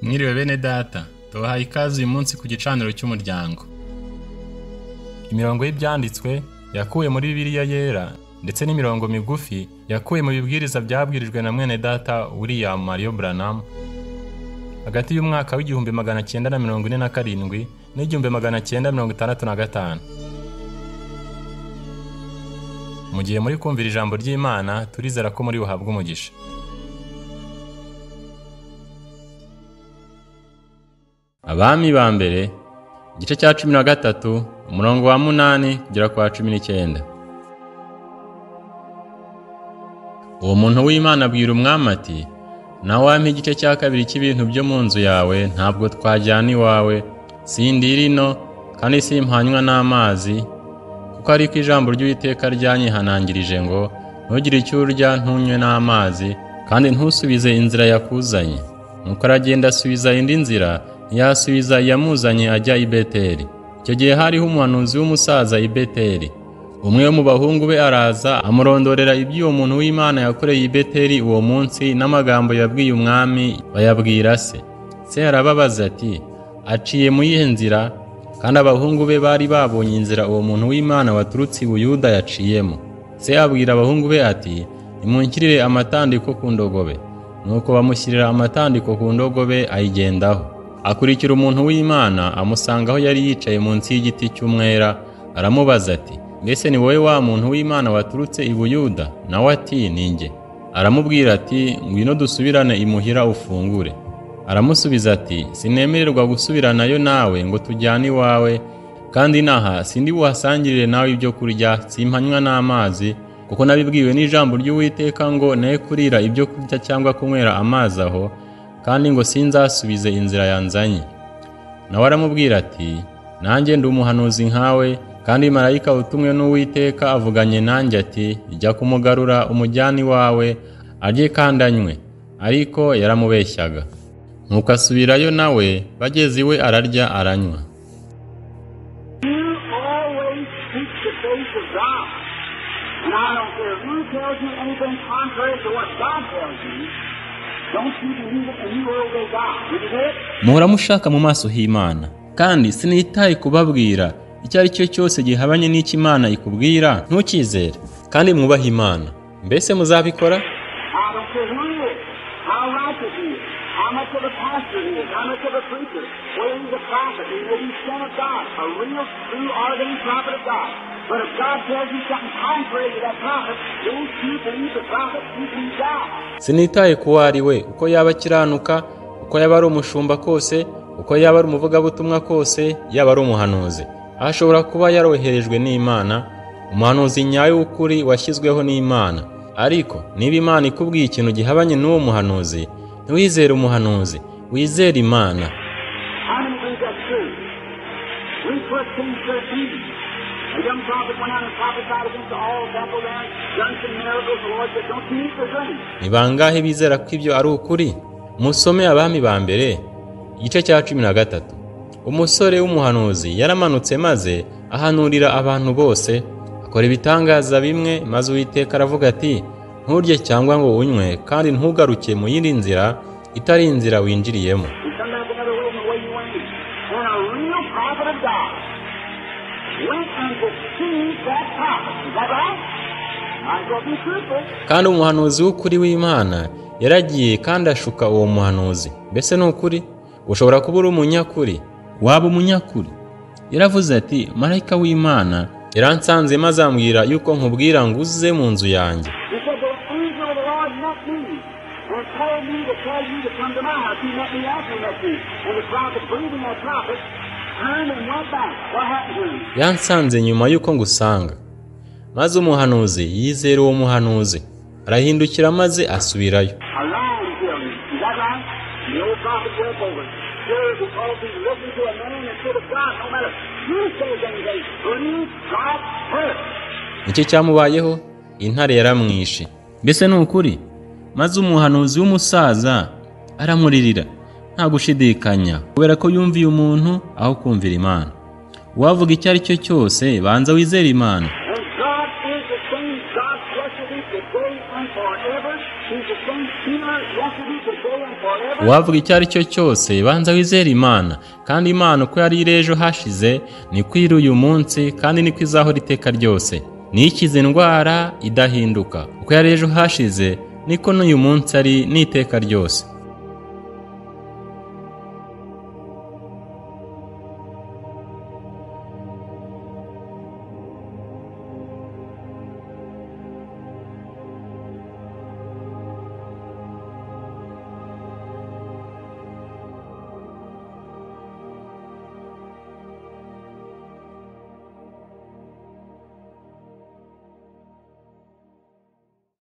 Mwiriwe bene data, tubahaye ikaze uyu munsi ku gicaniro cy'umuryango. Imirongo y'ibyanditswe yakuwe muri Bibiliya yera ndetse n'imirongo migufi yakuwe mu bibwiriza byabwirijwe na mwene data William Marion Branham hagati y'umwaka w'igihumbi 947 n'igihumbi 965. Mu gihe muri kumvira ijambo ry'Imana, turizera ko muri buhabwe umugisha. Abami ba mbere, igice cya 13, umurongo wa 8 kugera kwa 19. Uwo muntu w'Imana abwira umwami ati, nawe wampa igice cya kabiri cy'ibintu byo mu nzu yawe, ntabwo twajyana iwawe, sindira ino kandi simpanywa n'amazi, kuko ariko ijambo ry'Uwiteka ryanyihanangirije ngo, ntugire icyo urya ntunywe n'amazi, kandi ntusubize inzira yakuzanye. Nuko aragenda asubiza indi nzira, ntiyasubiza iyamuzanye ajya i Beteli. Icyo gihe hariho umuhanuzi w'umusaza i Beteli. Umwe wo mu bahungu be araza amurondorera iby'uwo muntu w'Imana yakoreye i Beteli uwo munsi n'amagambo yabwiye umwami bayabwira se. Se arababaza ati, aciye mu yihe nzira? Kandi abahungu be bari babonye inzira uwo muntu w'Imana waturutse i Buyuda yaciyemo. Se abwira abahungu be ati, nimunshyirire amatandiko ku ndogobe. Nuko bamushyirira amatandiko ku ndogobe ayigendaho. Akurikira umuntu w'Imana amusanga aho yari yicaye munsi y'igiti cy'umwera, aramubaza ati, mbese ni wowe wa muntu w'Imana waturutse i Buyuda? Nawe ati, ninjye. Aramubwira ati, ngwino dusubirane imuhira ufungure. Aramusubiza ati, sinemererwa gusubiranayo nawe ngo tujyane iwawe, kandi naha sindi buhasangirire nawe ibyo kurya, simpanywa n'amazi, kuko nabibwiwe n'ijambo ry'Uwiteka ngo ne kurira ibyo kurya cyangwa kunywera amazi aho, kandi ngo sinzasubize inzira yanzanye. Nawe aramubwira ati, nanjye ndi umuhanuzi nkawe, kandi marayika utumwe n'Uwiteka avuganye nanjye ati, jya kumugarura umujyani wawe, arye kandi anywe. Ariko yaramubeshyaga. Nuko asubirayo nawe, bageze iwe ararya aranywa. Muhora mushaka mu maso h'Imana, kandi sinitaye kubabwira icyo ari cyo cyose gihabanye n'icyo Imana ikubwira, ntukizere, kandi mwubahe Imana. Mbese muzabikora? Sinitaye kuwo ari we, uko yaba akiranuka, uko yaba ari umushumba kose, uko yaba ari umuvugabutumwa kose, yaba ari umuhanuzi. Ashobora kuba yaroherejwe n'Imana, umuhanuzi nyayo w'ukuri washyizweho n'Imana. Ariko niba Imana ikubwiye ikintu gihabanye n'uwo muhanuzi, ntiwizere umuhanuzi, wizere Imana. Ni bangahe bizera ko ibyo ari ukuri? Musome Abami ba mbere, igice cya 13. Umusore w'umuhanuzi yaramanutse maze ahanurira abantu bose, akora ibitangaza bimwe, maze Uwiteka aravuga ati, nturye cyangwa ngo unywe, kandi ntugaruke mu yindi nzira itari inzira winjiriyemo. Kandi umuhanuzi w'ukuri w'Imana yaragiye kandi ashuka uwo muhanuzi. Mbese ni ukuri? Ushobora kuba uri umunyakuri? Waba umunyakuri? Yaravuze ati, marayika w'Imana yaransanze maze ambwira yuko nkubwira ngo uze mu nzu yanjye. Yansanze nyuma yuko ngusanga. Maze umuhanuzi yizera uwo muhanuzi, arahindukira maze asubirayo. Nicyo cyamubayeho, intare yaramwishe. Mbese ni ukuri? Maze umuhanuzi w'umusaza aramuririra, nta gushidikanya, kubera ko yumviye umuntu aho kumvira Imana. Wavuga icyo ari cyo cyose, banza wizere Imana. today and forever. He's the same healer yesterday, today and forever. uwavuga icyo ari cyo cyose banza wizere Imana, kandi Imana uko yari iri ejo hashize niko iri uyu munsi kandi niko izahora iteka ryose. Nikize indwara idahinduka, uko yari ejo hashize niko n'uyu munsi ari n'iteka ryose.